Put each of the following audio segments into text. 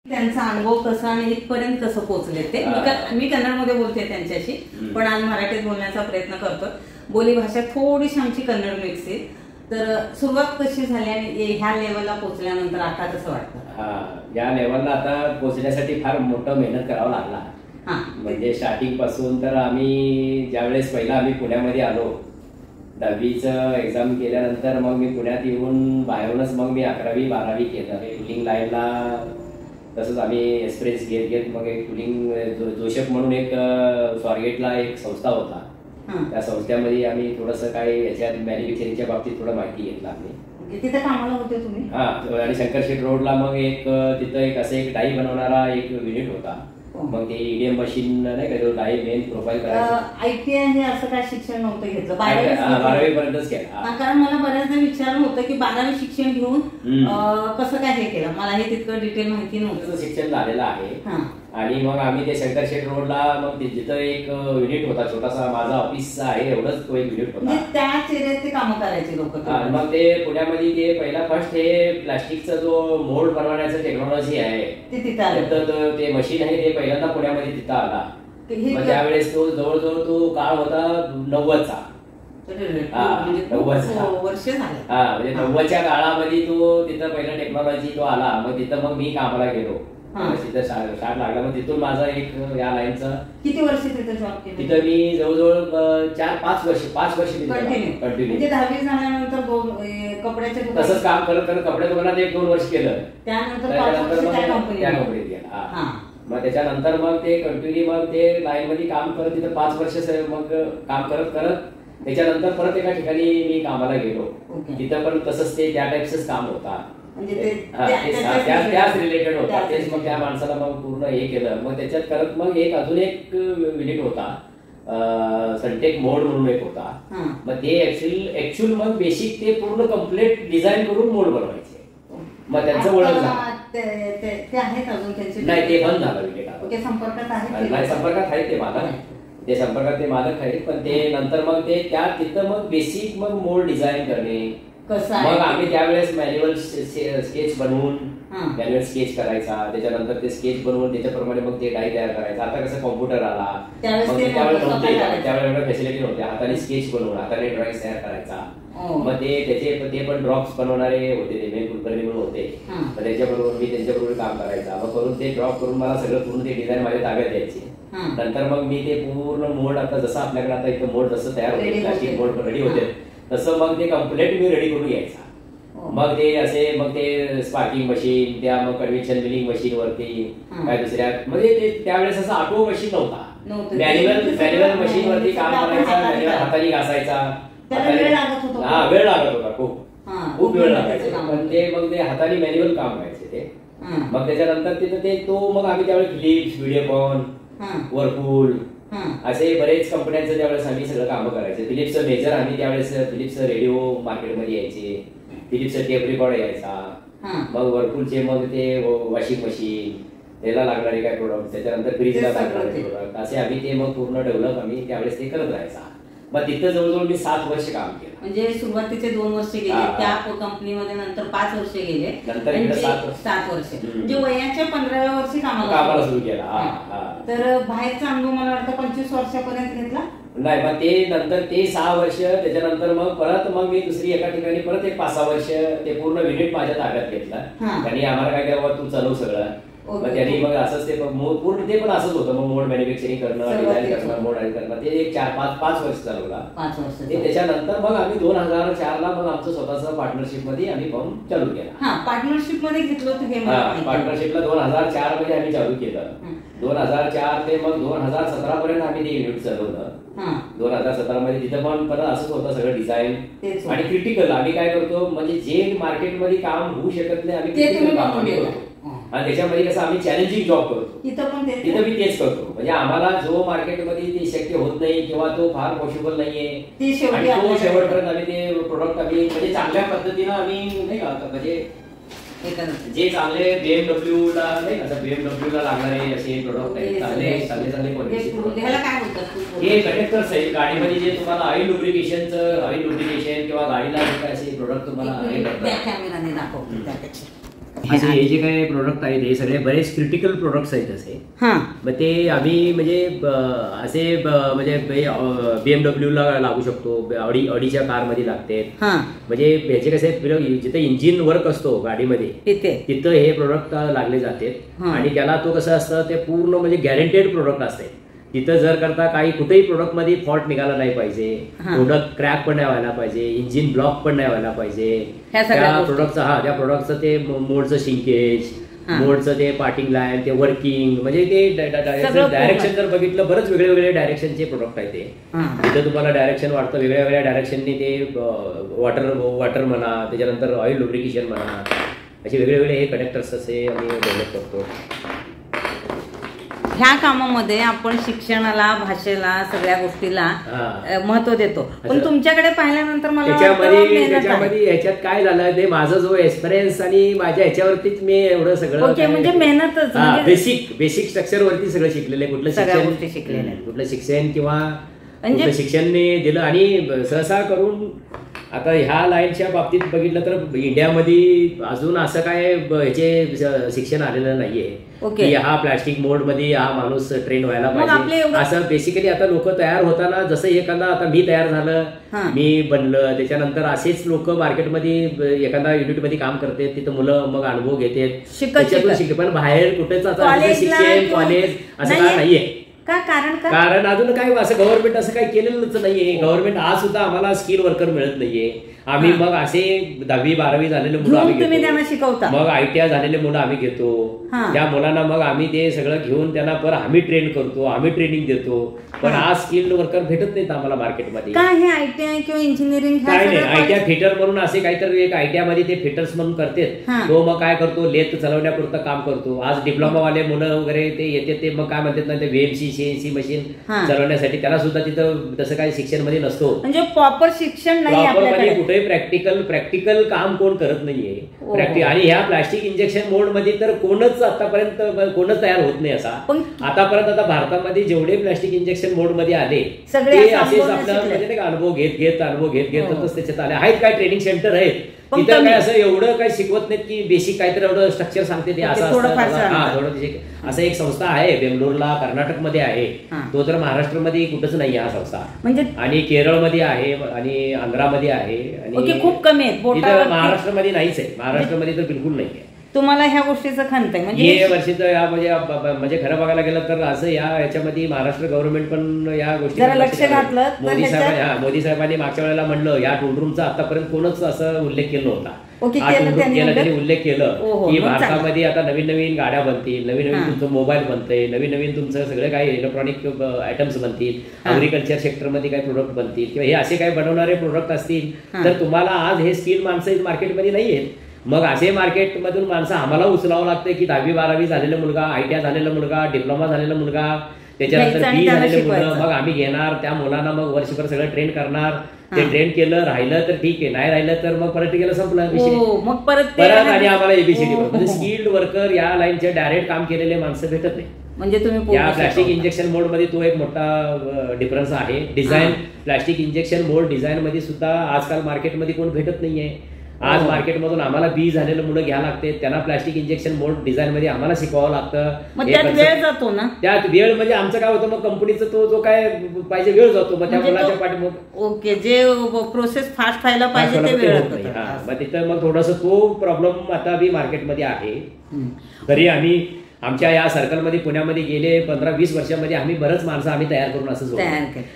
त्यांचा अनुभव कसा आणि इथपर्यंत कसं पोहोचले ते मी कन्नडमध्ये बोलते त्यांच्याशी, पण आज मराठीत बोलण्याचा प्रयत्न करतो. बोली भाषा थोडीशी आमची कन्नड मिक्स आहे. तर सुरुवात कशी झाली आणि ह्या लेवलला पोहोचल्यानंतर आता कसं वाटतं? या लेवलला आता पोहोचण्यासाठी फार मोठं मेहनत करावं लागला. म्हणजे स्टार्टिंग पासून तर आम्ही ज्यावेळेस पहिला आम्ही पुण्यामध्ये आलो, 10वीचं एक्झाम केल्यानंतर मग मी पुण्यात येऊन बाहेरूनच मग मी 11वी 12वी केलं. टुलिंग लाईनला तसंच आम्ही एक्सप्रेस घेत घेत मग एक टुलिंग जोशप म्हणून एक स्वारगेटला एक संस्था होता, त्या संस्थेमध्ये आम्ही थोडंसं काही याच्यात मॅन्युफॅक्चरिंगच्या बाबतीत थोडं माहिती घेतलं आम्ही. तिथे कामाला होते तुम्ही? आणि शंकरशेठ रोडला मग एक तिथं एक असं एक डाई बनवणारा एक युनिट होता. मग ते ईडीएम मशीन नाही का, डाई मेन प्रोफाईल करायचं. आयटीआय हे असं काय शिक्षण नव्हतं घेतलं? 12वी पर्यंतच केलं. कारण मला बऱ्याचदा विचारलं होतं की 12वी शिक्षण घेऊन कसं काय हे केलं, मला हे तितकं डिटेल माहिती नव्हतं. शिक्षण झालेलं आहे. आणि मग आम्ही ते शंकरशेठ रोडला मग जिथं एक युनिट होता छोटासा, माझा ऑफिस आहे एवढंच तो एक युनिट होता. त्याच एरियात ते कामं करायचे लोक. मग ते पुण्यामध्ये ते पहिला फर्स्ट हे प्लास्टिकचा जो मोल्ड बनवण्याचं टेक्नॉलॉजी आहे ते तिथं ते मशीन आहे ते पहिल्यांदा पुण्यामध्ये तिथं आला. मग त्यावेळेस तो जवळजवळ तो काळ होता 90चा. 90 म्हणजे 90च्या काळामध्ये तो तिथं पहिला टेक्नॉलॉजी तो आला. मग तिथं मग मी कामाला गेलो, तिथं स्टार्ट लागला. मग तिथून माझा एक या लाईनचा. किती वर्ष तिथं जॉब केलं? तिथं मी जवळजवळ 5 वर्ष कंटिन्यू. 10वी झाल्यानंतर कपड्याच्या तसंच काम करत करत कपड्या दुकानात 1-2 वर्ष केलं. त्यानंतर त्या कंपनीत गेला. मग त्याच्यानंतर मग ते कंटिन्यू मग ते लाईन मध्ये काम करत तिथं 5 वर्ष मग काम करत करत त्याच्यानंतर परत एका ठिकाणी मी कामाला गेलो. तिथं पण तसंच ते त्या टाईपच काम होता, त्याच रिलेटेड होता. तेच मग त्या माणसाला मग पूर्ण हे केलं. मग त्याच्यात करत मग एक अजून एक युनिट होता, सनटेक मोड म्हणून एक होता. मग ते ऍक्च्युअल मग बेसिक ते पूर्ण कम्प्लीट डिझाईन करून मोड बनवायचे. मग त्यांचं ओळख झालं. नाही, ते बंद झालं युनिट. संपर्कात आहेत ते मालक, ते संपर्कात ते मालक आहेत. पण ते नंतर मग ते त्या तिथं मग बेसिक मग मोड डिझाईन करणे. मग आम्ही त्यावेळेस मॅन्युअल स्केच बनवून मॅन्युअल स्केच करायचा. त्याच्यानंतर ते स्केच बनवून त्याच्याप्रमाणे मग ते डाई तयार करायचा. आता कसं कॉम्प्युटर आला, मग त्यावेळेस एवढ्या फॅसिलिटी नव्हत्या. हाताने स्केच बनवून हाताने ड्रॉइंग तयार करायचा. मग ते पण ड्रॉप्स बनवणारे होते, ते मेन कुलकर्णी म्हणून होते. मग त्याच्याबरोबर मी त्यांच्याबरोबर काम करायचा. मग करून ते ड्रॉप करून मला सगळं पूर्ण ते डिझाईन माझ्या ताब्यात द्यायची. नंतर मग मी ते पूर्ण मोड, आता जसं आपल्याकडे आता इथं मोड जसं तयार होते, प्लास्टिक मोड रेडी होते, तसं मग ते कम्प्लीट मी रेडी करून यायचा. मग ते असे मग ते स्पार्किंग मशीन, त्या मग कन्व्हेन्शन मिलिंग मशीन वरती काय दुसऱ्या, म्हणजे ते त्यावेळेस असं ऑटो मशीन नव्हता. मॅन्युअल मशीन वरती काम करायचा, हाताने घासायचा. वेळ लागत होता, खूप वेळ लागायचा. पण ते मग ते हाताने मॅन्युअल काम व्हायचे ते. मग त्याच्यानंतर तिथं ते तो मग आम्ही त्यावेळेस फिलिप्स, व्हिडिओकॉन, वर्लपूल असे बरेच कंपन्यांचं त्यावेळेस आम्ही सगळं कामं करायचे. फिलिप्सचं मेजर आम्ही त्यावेळेस फिलिप्सचं रेडिओ मार्केटमध्ये यायचे, फिलिप्सचं टेप रेकॉर्ड यायचा. मग वर्लपूलचे मग ते वॉशिंग मशीन, त्याला लागणारे काय प्रोडक्ट, त्याच्यानंतर फ्रीजला लागणारे प्रोडक्ट, असे आम्ही ते मग पूर्ण डेव्हलप आम्ही त्यावेळेस ते करत राहायचा. मग तिथं जवळजवळ मी 7 वर्ष काम केलं. म्हणजे सुरुवातीचे 2 वर्ष गेले त्या कंपनीमध्ये, नंतर 5 वर्ष गेले, नंतर 7 वर्ष. म्हणजे वयाच्या 15व्या वर्षी कामाला सुरू केला. तर बाहेरचा अनुभव मला वाटतं 25 वर्षापर्यंत घेतला. नाही, मग ते नंतर ते 6 वर्ष, त्याच्यानंतर मग परत मग मी दुसरी एका ठिकाणी परत एक 5-6 वर्ष ते पूर्ण युनिट माझ्या ताब्यात घेतला. त्यांनी आम्हाला काय केलं, तू चालव सगळं. मग त्यांनी मग असंच ते पूर्ण ते पण असंच होतं. मग मोड मॅन्युफॅक्चरिंग करणं, डिझाईन करणं, मोड करणं, ते एक 4-5 वर्ष चालवला. त्याच्यानंतर मग आम्ही 2004ला मग आमचं स्वतःचं पार्टनरशिप मध्ये आम्ही फॉर्म चालू केला. पार्टनरशिप मध्ये घेतलं होतं. पार्टनरशिपला 2004 मध्ये आम्ही चालू केलं. 2004 ते मग 2017 पर्यंत आम्ही ते युनिट चालवलं. 2017 मध्ये तिथं पण परत असंच होतं सगळं डिझाईन आणि क्रिटिकल. आम्ही काय करतो, म्हणजे जे मार्केटमध्ये काम होऊ शकत नाही आम्ही क्रिटिकल काम आम्ही करतो. आणि त्याच्यामध्ये कसं आम्ही चॅलेंजिंग जॉब करतो. तिथं मी तेच करतो. म्हणजे आम्हाला जो मार्केटमध्ये ते शक्य होत नाही किंवा तो फार पॉसिबल नाहीये, आणि तो शेवटपर्यंत आम्ही ते प्रोडक्ट आम्ही म्हणजे चांगल्या पद्धतीनं आम्ही नाही का, म्हणजे जे चांगले BMW ला नाही का, BMW ला लागणारे असे प्रोडक्ट आहेत, चांगले क्वालिटी. हे कंडक्टर्स आहेत गाडीमध्ये, जे तुम्हाला ऑइल लुब्रिकेशन किंवा गाडीला असे प्रोडक्ट तुम्हाला असे हे जे काही प्रोडक्ट आहेत हे सगळे बरेच क्रिटिकल प्रोडक्ट्स आहेत असे. मग ते आम्ही म्हणजे असे म्हणजे BMW ला लागू शकतो, ऑडीच्या कारमध्ये लागते. म्हणजे ह्याचे कसे जिथे इंजिन वर्क असतो गाडीमध्ये तिथं हे प्रोडक्ट लागले जाते आणि त्याला तो कसं असतं ते पूर्ण म्हणजे गॅरंटेड प्रोडक्ट असते. तिथं जर करता काही कुठेही प्रोडक्ट मध्ये फॉल्ट निघाला नाही पाहिजे, प्रोडक्ट क्रॅक पण नाही व्हायला पाहिजे, इंजिन ब्लॉक पण नाही व्हायला पाहिजे. त्या प्रोडक्टचं ते मोडचं शिंकेज, मोडचं ते पार्टिंग लाईन, ते वर्किंग म्हणजे ते डायरेक्शन जर बघितलं बरंच वेगळे वेगळे डायरेक्शनचे प्रोडक्ट आहे ते. तिथं तुम्हाला डायरेक्शन वाटतं वेगळ्या वेगळ्या डायरेक्शनने ते वॉटर म्हणा, त्याच्यानंतर ऑइल लुब्रिकेशन म्हणा, असे वेगळे वेगळे हे कनेक्टर्स असे आम्ही डेव्हलप करतो. ह्या कामामध्ये आपण शिक्षणाला, भाषेला, सगळ्या गोष्टीला महत्व देतो. पण तुमच्याकडे पाहिल्यानंतर मला त्याच्यामध्ये ह्याच्यात काय झालं ते माझा जो एक्सपिरियन्स आणि माझ्या ह्याच्यावरतीच मी एवढं सगळं म्हणजे मेहनतच बेसिक स्ट्रक्चर वरती सगळं शिकलेलं आहे. कुठलं शिक्षण किंवा शिक्षणने दिलं आणि सहसा करून आता ह्या लाईनच्या बाबतीत बघितलं तर इंडियामध्ये अजून असं काय ह्याचे शिक्षण आलेलं नाहीये की हा प्लास्टिक मोड मध्ये हा माणूस ट्रेन व्हायला पाहिजे असं. बेसिकली आता लोक तयार होताना जसं एखादा आता मी तयार झालं, मी बनलं, त्याच्यानंतर असेच लोक मार्केटमध्ये एखादा युनिटमध्ये काम करते, तिथं मुलं मग अनुभव घेतात, त्याच्यातून शिकते. पण बाहेर कुठेच आता शिक्षण कॉलेज असं काय नाहीये. कारण अजून काय असं गव्हर्नमेंट असं काही केलेलंच नाहीये. गव्हर्नमेंट आज सुद्धा आम्हाला स्किल वर्कर मिळत नाहीये. आम्ही मग असे 10वी-12वी झालेले मुलं आम्ही घेतो, मग ITI झालेले मुलं आम्ही घेतो. त्या मुलांना मग आम्ही ते सगळं घेऊन त्यांना परत आम्ही ट्रेन करतो, आम्ही ट्रेनिंग देतो. पण आज स्किल्ड वर्कर भेटत नाहीत आम्हाला मार्केटमध्ये. ITI किंवा इंजिनिअरिंग काय नाही. ITI फिटर म्हणून असे काहीतरी एक ITI मध्ये ते फिटर्स म्हणून करतात. तो मग काय करतो, लेथ चालवण्यापुरतं काम करतो. आज डिप्लोमा वाले मुलं वगैरे ते येते, ते मग काय म्हणतात ना, ते VMC CNC मशीन चालवण्यासाठी त्याला सुद्धा तिथं तसं काही शिक्षण मध्ये नसतो. म्हणजे प्रॉपर शिक्षण नाही, कुठे प्रॅक्टिकल काम कोण करत नाहीये. आणि ह्या प्लास्टिक इंजेक्शन मोड मध्ये तर कोणच आतापर्यंत तयार होत नाही असा. आतापर्यंत आता भारतामध्ये जेवढे प्लास्टिक इंजेक्शन मोड मध्ये आले ते असेच आपलं म्हणजे अनुभव घेत त्याच्यात आले आहेत. काय ट्रेनिंग सेंटर आहेत तिथं काय असं एवढं काही शिकवत नाहीत की बेसिक काहीतरी एवढं स्ट्रक्चर सांगते ते असं थोडं. असं एक संस्था आहे बेंगलोरला, कर्नाटकमध्ये आहे. तो तर महाराष्ट्रामध्ये कुठंच नाही हा संस्था. म्हणजे आणि केरळमध्ये आहे आणि आंध्रामध्ये आहे आणि खूप कमी आहे. महाराष्ट्रामध्ये नाहीच आहे. महाराष्ट्रामध्ये तर बिलकुल नाही आहे. तुम्हाला ह्या गोष्टीचं खंत आहे म्हणजे हे वर्षीचं म्हणजे खरं बघायला गेलं तर असं याच्यामध्ये महाराष्ट्र गव्हर्नमेंट पण या गोष्टी लक्ष घातलं. मोदी साहेबांनी मागच्या वेळेला म्हणलं या टूलरूमचा आतापर्यंत कोणच असं उल्लेख केला नव्हता. त्यांनी उल्लेख केलं की भारतामध्ये आता नवीन नवीन गाड्या बनतील, नवीन नवीन तुमचं मोबाईल बनतंय, नवीन नवीन तुमचं सगळे काही इलेक्ट्रॉनिक आयटम्स बनतील, अग्रिकल्चर सेक्टरमध्ये काही प्रोडक्ट बनतील किंवा हे असे काही बनवणारे प्रोडक्ट असतील तर तुम्हाला आज हे स्किल माणसं मार्केटमध्ये नाही आहेत. मग असे मार्केटमधून माणसं आम्हाला उचलावं लागतं की 10वी-12वी झालेला मुलगा, ITI झालेला मुलगा, डिप्लोमा झालेला मुलगा, त्याच्यानंतर B झालेले मुलं, मग आम्ही घेणार त्या मुलांना मग वर्षभर सगळं ट्रेन करणार. ते ट्रेन केलं, राहिलं तर ठीक आहे, नाही राहिलं तर मग परत गेलं, संपलं विषय. मग परत आणि आम्हाला ABCD म्हणजे स्किल्ड वर्कर या लाईनचे डायरेक्ट काम केलेले माणसं भेटत नाही. म्हणजे तुम्ही या प्लास्टिक इंजेक्शन मोड मध्ये तो एक मोठा डिफरन्स आहे. डिझाईन प्लास्टिक इंजेक्शन मोड डिझाईन मध्ये सुद्धा आजकाल मार्केटमध्ये कोण भेटत नाहीये. आज मार्केटमधून आम्हाला बी झालेलं मुलं घ्या लागते, त्यांना प्लास्टिक इंजेक्शन मोड डिझाईन मध्ये आम्हाला शिकवावं लागतं. त्यात वेळ जातो ना. त्यात वेळ म्हणजे आमचं काय होतं, मग कंपनीचं तो जो काय पाहिजे वेळ जातो. मग त्या मुलाच्या पाठी जे प्रोसेस फास्ट व्हायला पाहिजे ते वेळ मग तिथं मग थोडस तो प्रॉब्लेम आता बी मार्केटमध्ये आहे. तरी आम्ही आमच्या या सर्कलमध्ये पुण्यामध्ये गेले 15-20 वर्षांमध्ये आम्ही बरंच माणसं आम्ही तयार करून असं जोडतो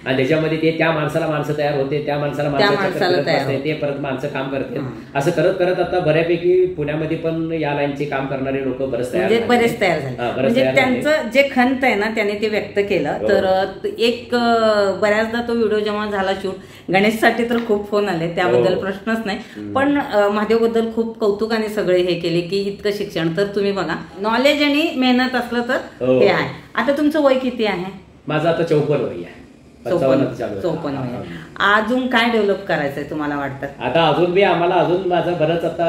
आणि त्याच्यामध्ये ते त्या माणसाला माणसं तयार होते, त्या माणसाला माणसं ते परत माणसं काम करते. असं करत करत आता बऱ्यापैकी पुण्यामध्ये पण या लाईनचे काम करणारे लोक बरेच तयार झाले. म्हणजे त्यांचं जे खंत आहे ना त्याने ते व्यक्त केलं. तर एक बऱ्याचदा तो व्हिडिओ जेव्हा झाला शूट, गणेशसाठी तर खूप फोन आले, त्याबद्दल प्रश्नच नाही. पण महादेवबद्दल खूप कौतुकाने सगळे हे केले की इतकं शिक्षण. तर तुम्ही बघा, नॉलेज आणि मेहनत असलं तर हे आहे. आता तुमचं वय किती आहे? माझं आता 54 वय आहे. 54 महिने. अजून काय डेव्हलप करायचंय तुम्हाला वाटतं? आता अजून बी आम्हाला अजून माझं बरंच आता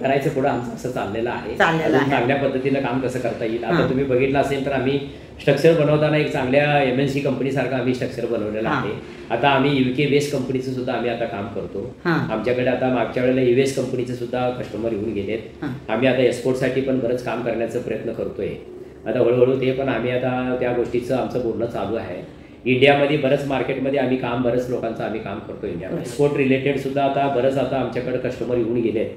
करायचं पुढे आमचं असं चाललेलं आहे. चांगल्या पद्धतीनं काम कसं करता येईल. आता तुम्ही बघितलं असेल तर आम्ही स्ट्रक्चर बनवताना एक चांगल्या MNC कंपनी सारखं आम्ही स्ट्रक्चर बनवलेलं आहे. आता आम्ही UK बेस्ड कंपनीचं सुद्धा आम्ही आता काम करतो. आमच्याकडे आता मागच्या वेळेला US कंपनीचे सुद्धा कस्टमर येऊन गेलेत. आम्ही आता एक्सपोर्टसाठी पण बरंच काम करण्याचा प्रयत्न करतोय. आता हळूहळू ते पण आम्ही आता त्या गोष्टीचं आमचं बोलणं चालू आहे. इंडियामध्ये बरंच मार्केटमध्ये आम्ही बरंच लोकांचं आम्ही काम करतो इंडियामध्ये. एक्सपोर्ट रिलेटेड सुद्धा आता बरंच आता आमच्याकडे कस्टमर येऊन गेले.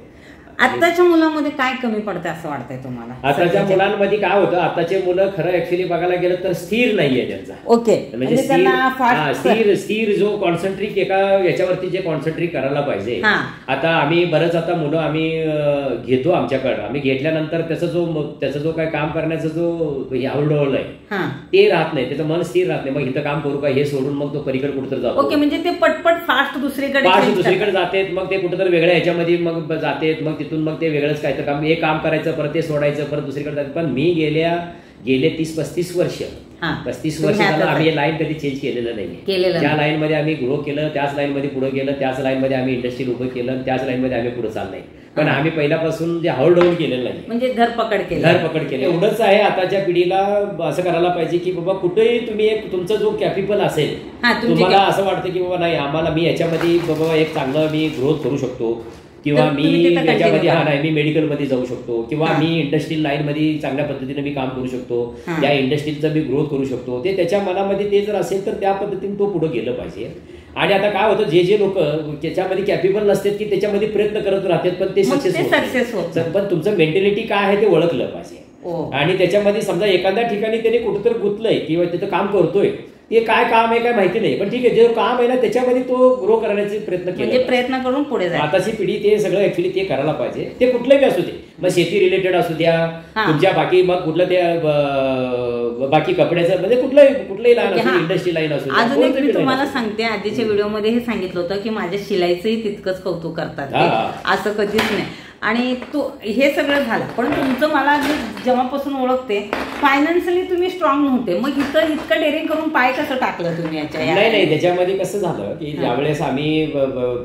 आताच्या मुलांमध्ये काय कमी पडतं असं वाटतंय तुम्हाला? आताच्या मुलांमध्ये काय होतं, आताचे मुलं खरं ऍक्च्युली बघायला गेलं तर स्थिर नाहीये त्यांचा. ओके, म्हणजे स्थिर जो कॉन्सन्ट्रेट एका याच्यावरती जे कॉन्सन्ट्रेट करायला पाहिजे. आता आम्ही बरंच आता मुलं आम्ही घेतो आमच्याकडे. आम्ही घेतल्यानंतर त्याचा जो काय काम करण्याचा जो आवडवळ आहे ते राहत नाही, त्याचं मन स्थिर राहत नाही. मग इथं काम करू का हे सोडून मग तो पलीकडे कुठेतरी जातो. ओके, म्हणजे ते पटपट फास्ट दुसरीकडे जाते. मग ते कुठेतरी वेगळ्या ह्याच्यामध्ये मग जाते. मग तिथून मग ते वेगळंच काय तर काम, हे काम करायचं परत ते सोडायचं परत दुसरीकडे जायचं. पण मी गेले 30-35 वर्ष झालं आम्ही लाईन कधी चेंज केलेलं नाही. ज्या लाईन मध्ये आम्ही ग्रो केलं त्याच लाईन मध्ये पुढे गेलं, त्याच लाईन मध्ये आम्ही इंडस्ट्री उभं केलं, त्याच लाईन मध्ये आम्ही पुढे चाललंय. पण आम्ही पहिल्यापासून जे हळूहळू केलेलं नाही, म्हणजे धरपकड केली. एवढंच आहे. आताच्या पिढीला असं करायला पाहिजे की बाबा कुठेही तुम्ही एक तुमचा जो कॅपेबल असेल, तुम्हाला असं वाटतं की बाबा नाही आम्हाला मी याच्यामध्ये बाबा एक चांगलं मी ग्रोथ करू शकतो किंवा मी याच्यामध्ये मी मेडिकलमध्ये जाऊ शकतो किंवा मी इंडस्ट्रियल लाईन मध्ये चांगल्या पद्धतीने मी काम करू शकतो, त्या इंडस्ट्रीचा मी ग्रोथ करू शकतो, ते त्याच्या मनामध्ये ते जर असेल तर त्या पद्धतीने तो पुढे गेलं पाहिजे. आणि आता काय होतं, जे लोक त्याच्यामध्ये कॅपेबल नसतात की त्याच्यामध्ये प्रयत्न करत राहतात पण ते सक्सेस होत. पण तुमचं मेंटॅलिटी काय आहे ते ओळखलं पाहिजे. आणि त्याच्यामध्ये समजा एखाद्या ठिकाणी त्याने कुठेतरी गुंतलंय किंवा तिथं काम करतोय, ते काय काम आहे काय माहिती नाही, पण ठीक आहे जे काम आहे ना त्याच्यामध्ये तो ग्रो करण्याचे प्रयत्न करून पुढे जायचं. आताची पिढी ते सगळं ऍक्च्युली ते करायला पाहिजे. ते कुठलंही असू दे, मग शेती रिलेटेड असू द्या, तुमच्या बाकी मग कुठलं ते बाकी कपड्याचं म्हणजे कुठलंही लाईन असू, इंडस्ट्री लाईन असू. अजून एक मी तुम्हाला सांगते, आधीच्या व्हिडिओमध्ये हे सांगितलं होतं की माझ्या शिलाईचंही तितकंच कौतुक करतात, असं कधीच नाही. आणि हे सगळं झालं, पण तुमचं मला जेव्हापासून ओळखते फायनान्शियली तुम्ही स्ट्रॉंग नव्हते, मग इतकं डेअरिंग करून पाय कसं टाकलं तुम्ही याच्या? नाही, त्याच्यामध्ये कसं झालं की ज्यावेळेस आम्ही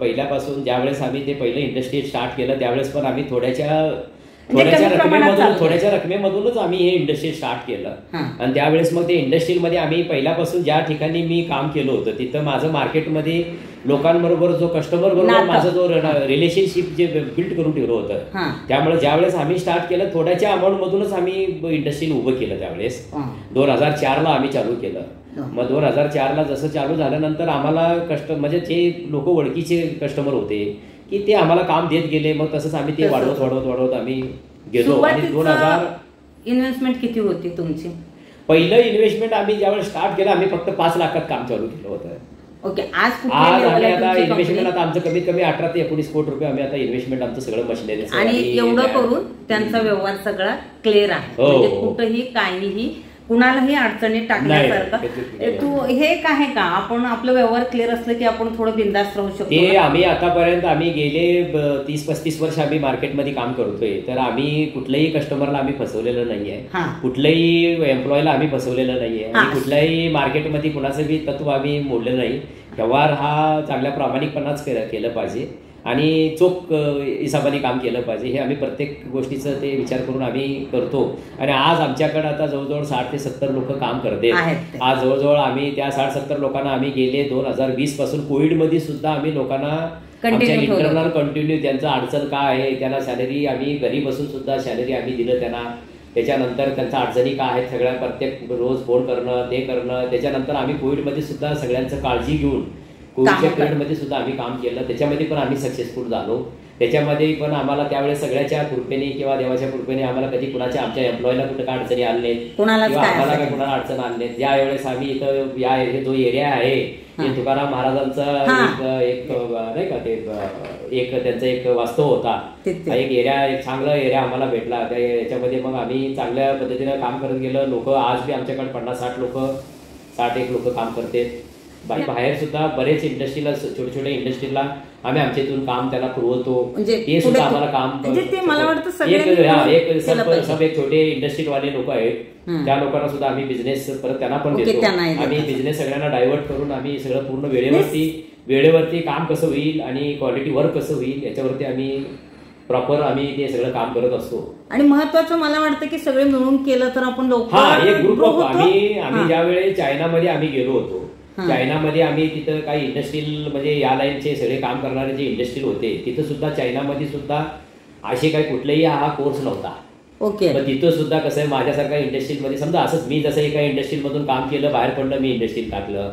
पहिल्यापासून ज्यावेळेस आम्ही ते पहिलं इंडस्ट्री स्टार्ट केलं त्यावेळेस पण आम्ही थोड्याच्या रकमेमधूनच आम्ही हे इंडस्ट्री स्टार्ट केलं. आणि त्यावेळेस मग ते इंडस्ट्रीमध्ये आम्ही पहिल्यापासून ज्या ठिकाणी मी काम केलं होतं तिथं माझं मार्केटमध्ये लोकांबरोबर जो कस्टमर बरोबर माझं जो रिलेशनशिप जे बिल्ड करून ठेवलं होतं, त्यामुळे ज्यावेळेस आम्ही स्टार्ट केलं थोड्याच्या अमाऊंट मधूनच आम्ही इंडस्ट्री उभं केलं. त्यावेळेस 2004ला आम्ही चालू केलं. मग 2004ला जसं चालू झाल्यानंतर आम्हाला म्हणजे जे लोक ओळखीचे कस्टमर होते की ते आम्हाला काम देत गेले. मग तसंच आम्ही ते वाढवत आम्ही गेलो. आणि 2000 इन्व्हेस्टमेंट किती होती तुमची? पहिलं इन्व्हेस्टमेंट आम्ही ज्यावेळेस स्टार्ट केलं आम्ही फक्त 5 लाखात काम चालू केलं होतं. ओके, आज आम्ही आता इन्व्हेस्टमेंट आता आमचं कमीत कमी 18 ते 19 कोटी रुपये आम्ही आता इन्व्हेस्टमेंट आमचं सगळं मशिनरी. आणि एवढं करून त्यांचा व्यवहार सगळा क्लिअर आहे, म्हणजे कुठंही काहीही कुणालाही अडचणीत टाकण्यासारखं हे काय का आपण आपलं व्यवहार क्लिअर असलं की आपण थोडं बिंदास्त राहू शकतो. ते आम्ही आतापर्यंत आम्ही गेले 30-35 वर्ष आम्ही मार्केटमध्ये काम करतोय, तर आम्ही कुठल्याही कस्टमरला आम्ही फसवलेलं नाहीये, कुठल्याही एम्प्लॉयला आम्ही फसवलेलं नाहीये, कुठल्याही मार्केटमध्ये कुणाचं बी तत्व आम्ही मोडलेलं नाही. व्यवहार हा चांगल्या प्रामाणिकपणाच केलं पाहिजे आणि चोख हिसाबाने काम केलं पाहिजे. हे आम्ही प्रत्येक गोष्टीचं ते विचार करून आम्ही करतो. आणि आज आमच्याकडे आता जवळजवळ 60 ते 70 लोक काम करते. आज जवळजवळ आम्ही त्या 60-70 लोकांना आम्ही गेले 2020 पासून कोविडमध्ये सुद्धा आम्ही लोकांना आमच्या इंटरनल कंटिन्यू त्यांचं अडचण काय आहे, त्यांना सॅलरी आम्ही घरी बसून सुद्धा सॅलरी आम्ही दिलं त्यांना. त्याच्यानंतर त्यांच्या अडचणी काय आहेत सगळ्या प्रत्येक रोज फोन करणं ते करणं. त्याच्यानंतर आम्ही कोविडमध्ये सुद्धा सगळ्यांचं काळजी घेऊन कोविडच्या पिरियडमध्ये सुद्धा आम्ही काम केलं. त्याच्यामध्ये पण आम्ही सक्सेसफुल झालो. त्याच्यामध्ये पण आम्हाला त्यावेळेस सगळ्याच्या कृपेने किंवा देवाच्या कृपेने आम्हाला कधी कुणाच्या आमच्या एम्प्लॉयला कुठं काय अडचणी आल्या नाहीत किंवा आम्हाला काय कुणाला अडचण आली नाही. ज्या वेळेस आम्ही इथं जो एरिया आहे ते तुकाराम महाराजांचा एक नाही का ते एक त्यांचा एक वास्तव होता, एक एरिया एक चांगला एरिया आम्हाला भेटला. त्या याच्यामध्ये मग आम्ही चांगल्या पद्धतीनं काम करत गेलो. लोक आज बी आमच्याकडे 50-60 लोक 61 लोक काम करते. बाहेर सुद्धा बरेच इंडस्ट्रीला, छोट्या छोट्या इंडस्ट्रीला आम्ही आमच्या इथून काम त्याला पुरवतो, म्हणजे ते सुद्धा आम्हाला काम मला वाटतं एक छोटे इंडस्ट्रीवाले लोक आहेत, त्या लोकांना सुद्धा आम्ही बिझनेस परत त्यांना पण देतो. आम्ही बिझनेस सगळ्यांना डायव्हर्ट करून आम्ही सगळं पूर्ण वेळेवरती काम कसं होईल आणि क्वालिटी वर्क कसं होईल याच्यावरती आम्ही प्रॉपर आम्ही ते सगळं काम करत असतो. आणि महत्वाचं मला वाटतं की सगळे मिळून केलं तर आपण एक ग्रुप ऑफ आम्ही ज्यावेळी चायनामध्ये आम्ही गेलो होतो, चायनामध्ये आम्ही तिथं काही इंडस्ट्रीयल म्हणजे या लाईनचे सगळे काम करणारे जे इंडस्ट्रीयल होते तिथं सुद्धा चायनामध्ये सुद्धा असे काही कुठलाही हा कोर्स नव्हता. ओके. तिथं सुद्धा कसं आहे, माझ्यासारख्या इंडस्ट्रीमध्ये समजा असंच मी जसं एका इंडस्ट्रीमधून काम केलं, बाहेर पडलं, मी इंडस्ट्रीत टाकलं,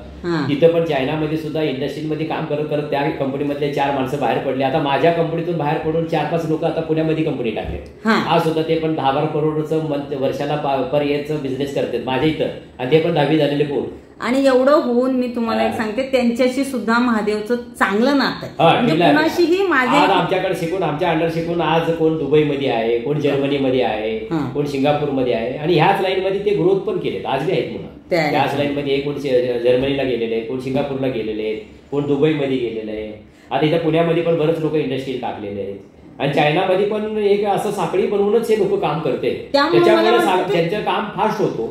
तिथं पण चायनामध्ये सुद्धा इंडस्ट्रीमध्ये काम करत करत त्या कंपनीमधले 4 माणसं बाहेर पडले. आता माझ्या कंपनीतून बाहेर पडून 4-5 लोक आता पुण्यामध्ये कंपनी टाकले. आज सुद्धा ते पण 10-12 करोडचं वर्षाला पर इयरचं बिझनेस करतात माझ्या इथं, आणि ते पण 10वी झालेले पोर. आणि एवढं होऊन मी तुम्हाला एक सांगते, त्यांच्याशी सुद्धा महादेवचं चांगलं नातं आहे. कुणाशीही आज आमच्याकडे शिकून, आमच्या अंडर शिकून आज कोण दुबईमध्ये आहे, कोण जर्मनीमध्ये आहे, कोण सिंगापूरमध्ये आहे, आणि ह्याच लाईनमध्ये ते ग्रोथ पण केलेत, आज बी आहेत म्हणून. त्याच लाईनमध्ये कोण जर्मनीला गेलेले, कोण सिंगापूरला गेलेले, कोण दुबईमध्ये गेलेले आहे. आता इथं पुण्यामध्ये पण बरेच लोक इंडस्ट्री टाकलेले आहेत, आणि चायनामध्ये पण एक असं साखळी बनवूनच हे लोक काम करते, त्याच्यामुळे त्यांचं काम फास्ट होतो.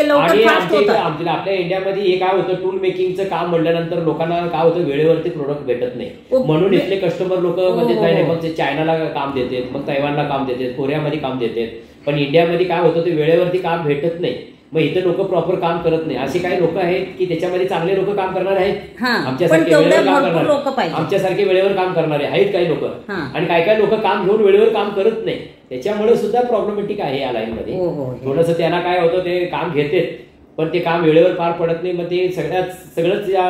आणि आपल्या इंडियामध्ये हे काय होतं, टूल मेकिंगचं काम म्हटल्यानंतर लोकांना काय होतं, वेळेवरती प्रोडक्ट भेटत नाही, म्हणून इथले कस्टमर लोक म्हणजे मग चायनाला काम देतात, मग तैवानला काम देतात, कोरियामध्ये काम देतात. पण इंडियामध्ये काय होतं, ते वेळेवरती काम भेटत नाही, मग इथे लोक प्रॉपर काम करत नाही. असे काही लोक आहेत की त्याच्यामध्ये चांगले लोक काम करणारे आहेत, आमच्यासारखे वेळेवर काम करणारे आहेत काही लोक, आणि काही लोक काम घेऊन वेळेवर काम करत नाही. त्याच्यामुळे सुद्धा प्रॉब्लेमॅटिक आहे या लाईन मध्ये. थोडंसं त्यांना काय होतं, ते काम घेतात पण ते काम वेळेवर पार पडत नाही, मग ते सगळंच या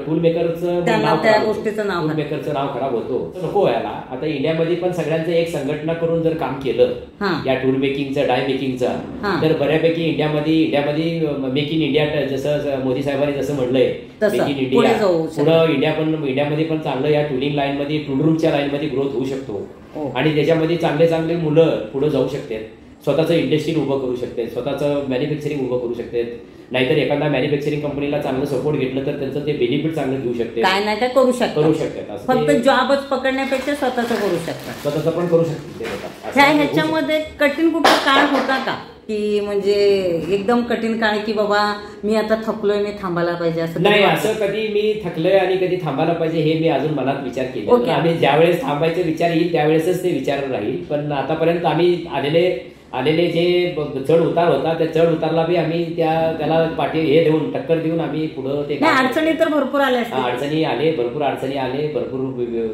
टूल मेकरचं नाव खराब होतो. नको व्हायला. आता इंडियामध्ये पण सगळ्यांचं एक संघटना करून जर काम केलं या टूल मेकिंगचं, डाय मेकिंगचं, तर बऱ्यापैकी इंडियामध्ये मेक इन इंडिया, जसं मोदी साहेबांनी जसं म्हणलंय मेक इन इंडिया, पुढं इंडियामध्ये पण चांगलं या टूलिंग लाईन मध्ये, टूल रूमच्या लाईन मध्ये ग्रोथ होऊ शकतो, आणि त्याच्यामध्ये चांगले चांगले मुलं पुढे जाऊ शकतात, स्वतःचं इंडस्ट्री उभं करू शकते, स्वतःचं मॅन्युफॅक्चरिंग उभं करू शकते. नाहीतर एखादा मॅन्युफॅक्चरिंग कंपनीला चांगलं सपोर्ट घेतलं तर त्यांचं ते बेनिफिट चांगलं घेऊ शकते, काय नाही काय करू शकतात. फक्त जॉबच पकडण्यापेक्षा स्वतःचं करू शकतात, स्वतःचं पण करू शकतात. ह्याच्यामध्ये कठीण कुठला काळ होता का, की म्हणजे एकदम कठीण काळ की बाबा मी आता थकलोय, मी थांबायला पाहिजे, असं नाही? असं कधी मी थकलोय आणि कधी थांबायला पाहिजे हे मी अजून मनात विचार केला. आम्ही ज्यावेळेस थांबायचे विचार येईल त्यावेळेसच ते विचार राहील. पण आतापर्यंत आम्ही आलेले जे चढ उतार होता, त्या चढ उतारला बी आम्ही त्याला पाठी देऊन टक्कर देऊन आम्ही पुढे ते अडचणी तर भरपूर आल्या, भरपूर अडचणी आले, भरपूर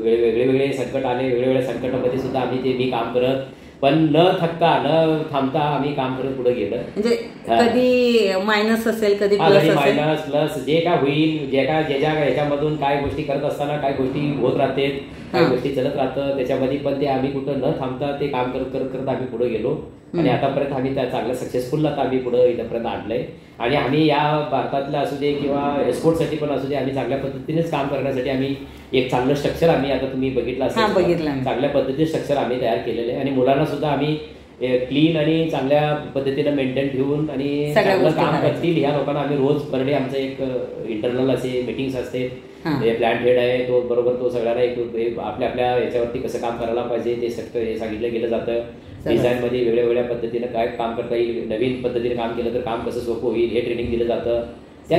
वेगवेगळे संकट आले. वेगवेगळ्या संकटामध्ये सुद्धा आम्ही मी काम करत, पण न थकता न थांबता आम्ही काम करत पुढे गेलं. म्हणजे कधी मायनस असेल, कधी मायनस प्लस जे काय होईल, ह्याच्यामधून काय गोष्टी करत असताना काय गोष्टी होत राहतात, काही गोष्टी चलत राहतं, त्याच्यामध्ये पण ते आम्ही कुठं न थांबता ते काम करत करत करत आम्ही पुढे गेलो, आणि आतापर्यंत आम्ही त्या चांगलं सक्सेसफुल आता आम्ही पुढे इथपर्यंत आणलंय. आणि आम्ही या भारतातल्या असू दे किंवा एक्सपोर्टसाठी पण असू दे, आम्ही चांगल्या पद्धतीनेच काम करण्यासाठी आम्ही एक चांगलं स्ट्रक्चर आम्ही आता तुम्ही बघितलं असेल, चांगल्या पद्धतीने स्ट्रक्चर आम्ही तयार केलेलं आहे. आणि मुलांना सुद्धा आम्ही क्लीन आणि चांगल्या पद्धतीने मेंटेन ठेवून आणि चांगलं काम करतील ह्या लोकांना आम्ही रोज पर डे आमचं एक इंटरनल असे मीटिंग्स असते. प्लॅन हेड आहे तो बरोबर तो सगळ्यांना एक आपल्या याच्यावरती कसं काम करायला पाहिजे ते सांगितलं गेलं जातं. डिझाईन मध्ये वेगळ्या पद्धतीने काय काम करता येईल, नवीन पद्धतीने काम केलं तर काम कसं सोपं होईल हे ट्रेनिंग दिलं जातं. त्या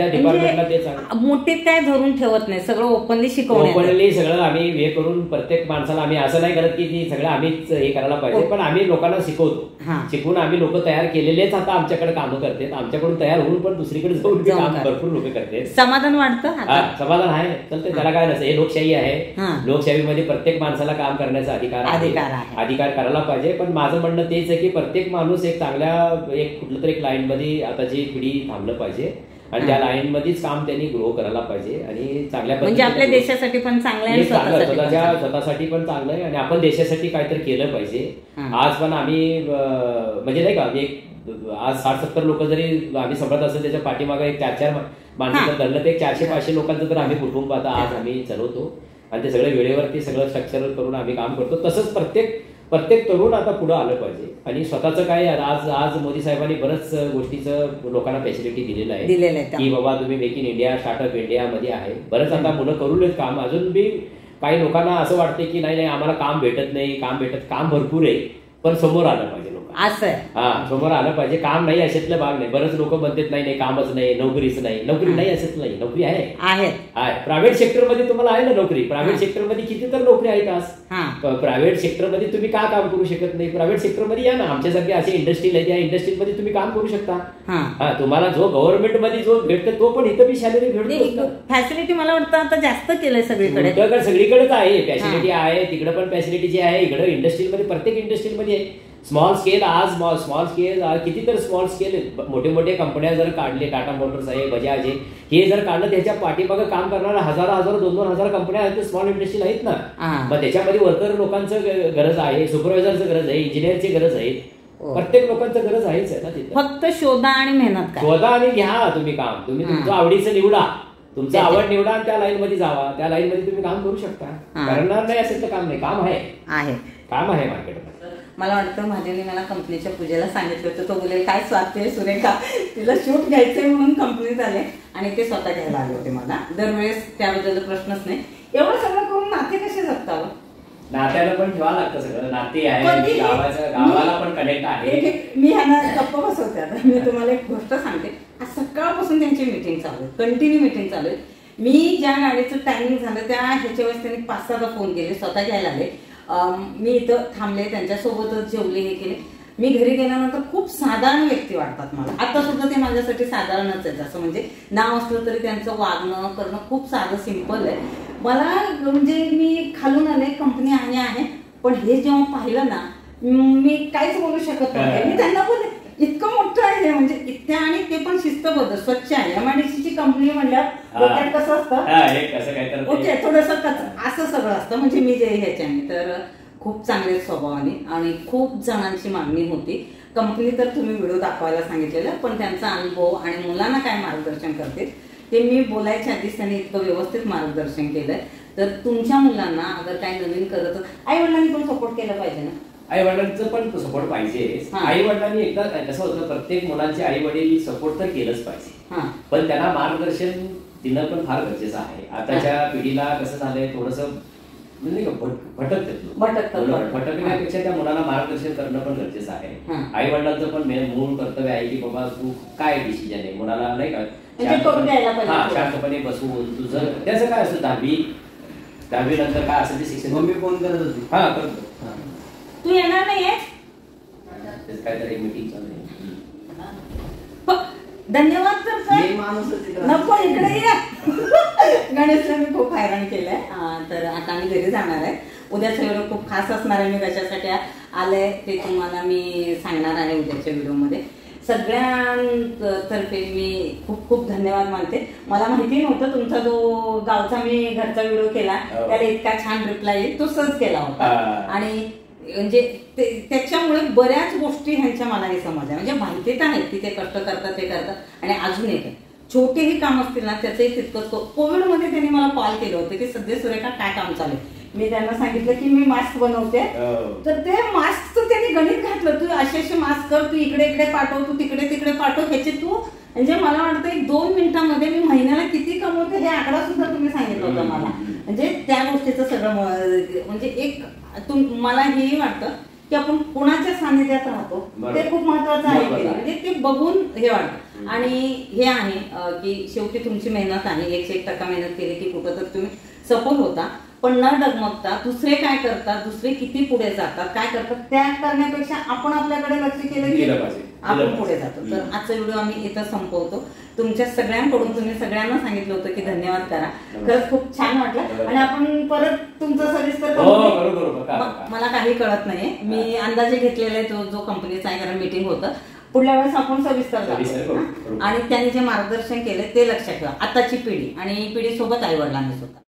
डिपार्टमेंटला ते मोठे काय धरून ठेवत नाही, सगळं ओपनली सगळं आम्ही हे करून प्रत्येक माणसाला आम्ही असं नाही करत की सगळं आम्हीच हे करायला पाहिजे, पण आम्ही लोकांना शिकवतो. शिकून आम्ही लोक तयार केलेलेच आता आमच्याकडे कामं करतात, आमच्याकडून तयार होऊन पण दुसरीकडे जाऊन काम भरपूर लोक करतात. समाधान वाटतं, समाधान आहे. तर त्याला काय नसतं, हे लोकशाही आहे. लोकशाहीमध्ये प्रत्येक माणसाला काम करण्याचा अधिकार करायला पाहिजे. पण माझं म्हणणं तेच आहे की प्रत्येक माणूस एक चांगल्या कुठलं तरी एक लाईन मध्ये आताची पिढी थांबलं पाहिजे, आणि त्या लाईन मध्येच काम त्यांनी ग्रो करायला पाहिजे, आणि चांगल्या म्हणजे आपल्या देशासाठी पण चांगलं आहे, स्वतःसाठी पण चांगलं आहे, आणि आपण देशासाठी काहीतरी केलं पाहिजे. आज पण आम्ही म्हणजे नाही का, आज 60-70 लोक जरी आम्ही सांभाळत असेल, त्याच्या पाठीमागे एक 4-4 माणसं धरलं तर 400-500 लोकांचं तर आम्ही कुटुंब आता आज आम्ही चालवतो, आणि ते सगळे वेळेवरती सगळं स्ट्रक्चर करून आम्ही काम करतो. तसंच प्रत्येक प्रत्येक तरुण आता पुढे आलं पाहिजे आणि स्वतःचं काय आज आज मोदी साहेबांनी बरंच गोष्टीचं लोकांना फॅसिलिटी दिलेलं आहे की बाबा तुम्ही make in India startup India मध्ये आहे. बरंच आता मुलं करूनच काम. अजून बी काही लोकांना असं वाटते की नाही आम्हाला काम भेटत नाही, काम भरपूर आहे, पण समोर आलं पाहिजे लोक असं आहे. हा, समोर आलं पाहिजे. काम नाही अशातलं भाग नाही. बरेच लोक म्हणतात नाही कामच नाही, नोकरीच नाही. नोकरी नाही असेच नाही, नोकरी आहे. प्रायव्हेट सेक्टरमध्ये तुम्हाला आहे ना नोकरी. प्रायव्हेट सेक्टरमध्ये किती तर नोकरी आहेत आज. प्रायव्हेट सेक्टरमध्ये तुम्ही का काम करू शकत नाही? प्रायव्हेट सेक्टरमध्ये या ना, आमच्यासारखे असे इंडस्ट्रीज आहेत, या इंडस्ट्रीमध्ये तुम्ही काम करू शकता. तुम्हाला जो गव्हर्नमेंटमध्ये जो भेटतो तो पण इथं बी सॅलरी भेटतो. फॅसिलिटी मला वाटतं आता जास्त केलंय सगळीकडे. सगळीकडेच आहे फॅसिलिटी आहे. तिकडे पण फॅसिलिटी जी आहे इकडे इंडस्ट्रीमध्ये, प्रत्येक इंडस्ट्रीमध्ये आहे. स्मॉल स्केल स्मॉल स्केल किती तर स्मॉल स्केल मोठे मोठे कंपन्या जर काढले, टाटा मोटर्स आहे, बजाज आहे, हे जर काढलं त्याच्या पाठीमागे काम करणाऱ्या हजार 2,000 कंपन्या आहेत, स्मॉल इंडस्ट्री आहेत ना. मग त्याच्यामध्ये वर्कर लोकांचं गरज आहे, सुपरवायझरचं गरज आहे, इंजिनियरची गरज आहे, प्रत्येक लोकांचं गरज आहेच आहे ना तिथे. फक्त शोधा आणि मेहनत शोधा आणि घ्या तुम्ही काम. तुम्ही तुमचं आवडीचं निवडा, तुमचं आवड निवडा आणि त्या लाईन मध्ये जावा. त्या लाईन मध्ये तुम्ही काम करू शकता. करणार नाही असेल तर काम नाही, काम आहे मार्केटमध्ये. मला वाटतं माझ्याने मला कंपनीच्या पूजेला सांगितलं होतं, तो बोलेल काय स्वाती सुरेखा, तिला शूट घ्यायचंय म्हणून कंपनीत आले आणि ते स्वतः घ्यायला आले होते मला. दरवेळेस त्याबद्दल प्रश्नच नाही. एवढं सगळं करून नाते कसे जगतावं? नात्याला पण ठेवा लागतं सगळं. नाते आहे, गावाला पण कनेक्ट आहे. मी ह्यांना गप्पा बसवते. आता मी तुम्हाला एक गोष्ट सांगते. आज सकाळपासून त्यांची मीटिंग चालू आहे, कंटिन्यू मीटिंग चालू आहे. मी ज्या गाडीचं टायमिंग झालं त्या ह्याच्या वेळेस त्यांनी 5-6दा फोन केले, स्वतः घ्यायला आले. मी इथं थांबले, त्यांच्यासोबतच जेवले, हे केले. मी घरी गेल्यानंतर खूप साधारण व्यक्ती वाटतात मला. आता सुद्धा ते माझ्यासाठी साधारणच आहेत. असं म्हणजे नाव असलं तरी त्यांचं वागणं करणं खूप साधं सिंपल आहे. मला म्हणजे मी खालून आले, कंपनी आहे, पण हे जेव्हा पाहिलं ना मी काहीच बोलू शकत नाही. मी त्यांना बोलले इतकं मोठं आहे म्हणजे इतक्या, आणि ते पण शिस्तबद्ध स्वच्छ आहे. MIDC ची कंपनी म्हणल्यावर कसं असतं, ओके थोडंसं असं सगळं असतं. म्हणजे मी जे ह्याच्याने तर खूप चांगले स्वभावाने आणि खूप जणांची मागणी होती. कंपनी तर तुम्ही व्हिडिओ दाखवायला सांगितलेलं, पण त्यांचा अनुभव आणि मुलांना काय मार्गदर्शन करते ते मी बोलायच्या आधीच त्यांनी इतकं व्यवस्थित मार्गदर्शन केलंय. तर तुमच्या मुलांना अगर काही नवीन करत, आई वडिलांनी पण सपोर्ट केला पाहिजे ना. आई वडिलांचं पण सपोर्ट पाहिजे. आई वडिलांनी एकदा कसं होतं, प्रत्येक मुलांचे आई वडील सपोर्ट तर केलंच पाहिजे, पण त्यांना मार्गदर्शन देणं पण फार गरजेचं आहे. आताच्या पिढीला कसं झालंय, थोडंसं म्हणजे भटकण्यापेक्षा त्या मुलाला मार्गदर्शन करणं पण गरजेचं आहे. आई वडिलांचं पण मूळ कर्तव्य आहे की बाबा तू काय डिसिजन आहे मुलाला नाही का शांतपणे बसवून तुझं त्याचं काय असतं 10वी नंतर काय असेल ते शिक्षण. मम्मी फोन करत होती, करतो. तू येणार नाहीये, काहीतरी मीटिंग चालू आहे. धन्यवाद. तर नको इकडे या. गणेशला मी खूप हैराण केलंय. तर आता आम्ही घरी जाणार आहे. उद्याचा व्हिडिओ खूप खास असणार आहे. मी कशासाठी आले ते तुम्हाला मी सांगणार आहे उद्याच्या व्हिडिओमध्ये. सगळ्यांतर्फे मी खूप खूप धन्यवाद मानते. मला माहिती नव्हतं तुमचा जो गावचा मी घरचा व्हिडिओ केला त्याला इतका छान रिप्लाय येईल, तो सहज केला होता. आणि म्हणजे त्याच्यामुळे बऱ्याच गोष्टी ह्यांच्या मनाने समजल्या. म्हणजे माहिती तर आहे की ते कष्ट करतात, ते करतात. आणि अजून एक छोटेही काम असतील ना त्याचंही तितकंच. कोविडमध्ये त्यांनी मला कॉल केलं होतं की सध्या सुरेखा काय काम चालू आहे. मी त्यांना सांगितलं की मी मास्क बनवते. तर ते मास्कचं त्यांनी गणित घातलं, तू असे मास्क कर, तू इकडे इकडे पाठव, तू तिकडे तिकडे पाठव, ह्याचे तू म्हणजे मला वाटतं 1-2 मिनिटांमध्ये मी महिन्याला किती कमवते हे आकडा सुद्धा तुम्ही सांगितलं होतं मला. म्हणजे त्या गोष्टीचं सगळं म्हणजे एक मला हेही वाटतं की आपण कोणाच्या सानिध्यात राहतो ते खूप महत्वाचं आहे. म्हणजे ते बघून हे वाटतं. आणि हे आहे की शेवटी तुमची मेहनत आहे, 101% मेहनत केली की कुठं तर तुम्ही सफल होता. पण न डगमगता दुसरे काय करतात, दुसरे किती पुढे जातात, काय करतात त्या करण्यापेक्षा आपण आपल्याकडे लक्ष केलं की आपण पुढे जातो. तर आजचा व्हिडिओ आम्ही इथं संपवतो. तुमच्या सगळ्यांकडून तुम्ही सगळ्यांना सांगितलं होतं की धन्यवाद करा. खरंच खूप छान वाटलं. आणि आपण परत तुमचं सविस्तर, मला काही कळत नाहीये, मी अंदाजे घेतलेला आहे जो कंपनीचा आहे, कारण मीटिंग होतं. पुढल्या वेळेस आपण सविस्तर जातो. आणि त्यांनी जे मार्गदर्शन केले ते लक्षात ठेवा. आताची पिढी आणि पिढी सोबत आई वडिलांनी सुद्धा.